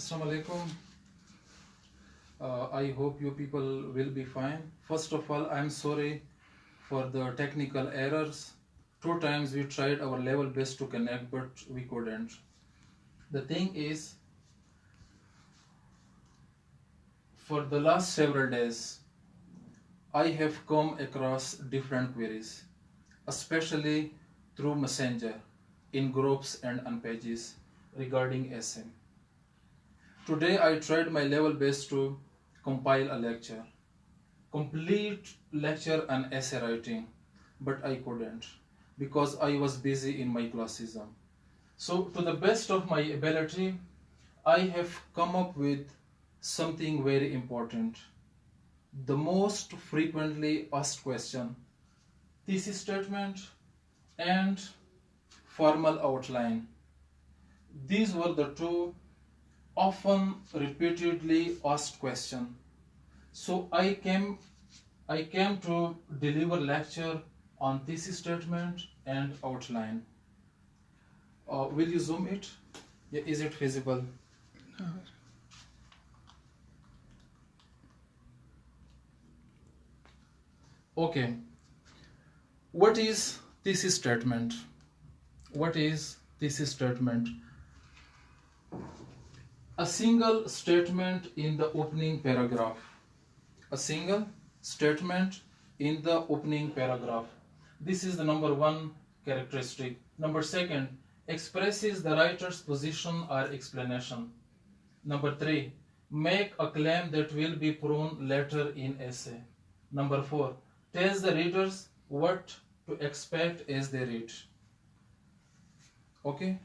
Assalamu alaikum. I hope you people will be fine. First of all, I'm sorry for the technical errors. 2 times we tried our level best to connect, but we couldn't. The thing is, for the last several days, I have come across different queries, especially through Messenger, in groups and on pages regarding essay. Today I tried my level best to compile a lecture, complete lecture on essay writing, but I couldn't because I was busy in my classism. So to the best of my ability, I have come up with something very important. The most frequently asked question, thesis statement and formal outline. These were the two often repeatedly asked questions. So I came to deliver lecture on thesis statement and outline. Will you zoom it? Yeah, is it visible? Okay. What is thesis statement? What is thesis statement? A single statement in the opening paragraph. A single statement in the opening paragraph. This is the number 1 characteristic. Number 2, expresses the writer's position or explanation. Number 3, make a claim that will be proven later in essay. Number 4, tells the readers what to expect as they read. Okay?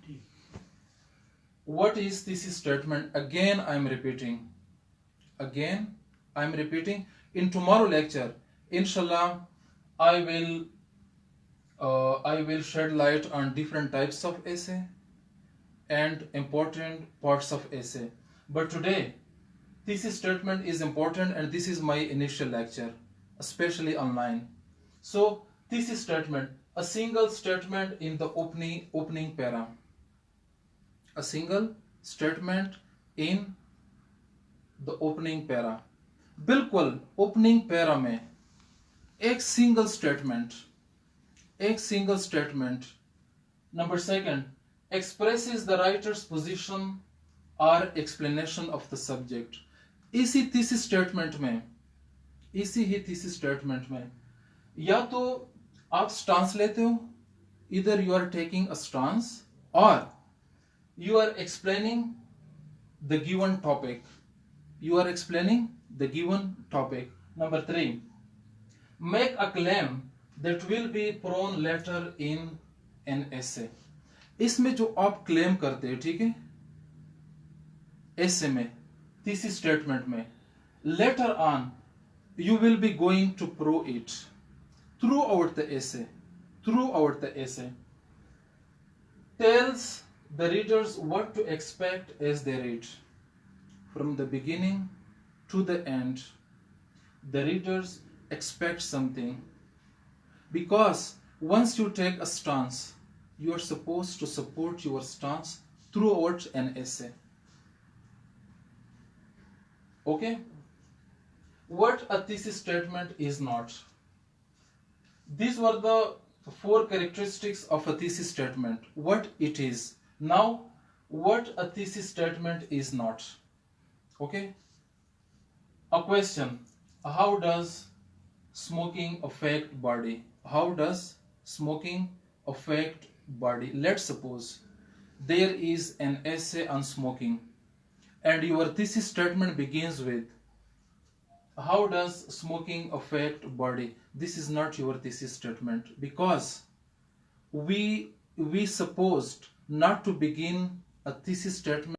What is thesis statement? Again I am repeating. In tomorrow lecture, inshallah, I will shed light on different types of essay and important parts of essay. But today, thesis statement is important, and this is my initial lecture, especially online. So, thesis statement, a single statement in the opening para. A single statement in the opening para. बिल्कुल opening para में एक single statement. Number 2, expresses the writer's position or explanation of the subject. इसी thesis statement में या तो आप stance लेते हो, either you are taking a stance or you are explaining the given topic. Number 3, make a claim that will be proven later in an essay. इसमें जो आप claim करते हैं, ठीक है, essay में, thesis statement में, later on you will be going to prove it throughout the essay. Tells the readers what to expect as they read. From the beginning to the end, the readers expect something. Because once you take a stance, you are supposed to support your stance throughout an essay. Okay? What a thesis statement is not. These were the 4 characteristics of a thesis statement. What it is. Now, what a thesis statement is not. Okay? A question. How does smoking affect body? Let's suppose there is an essay on smoking and your thesis statement begins with, how does smoking affect body? This is not your thesis statement because we supposed not to begin a thesis statement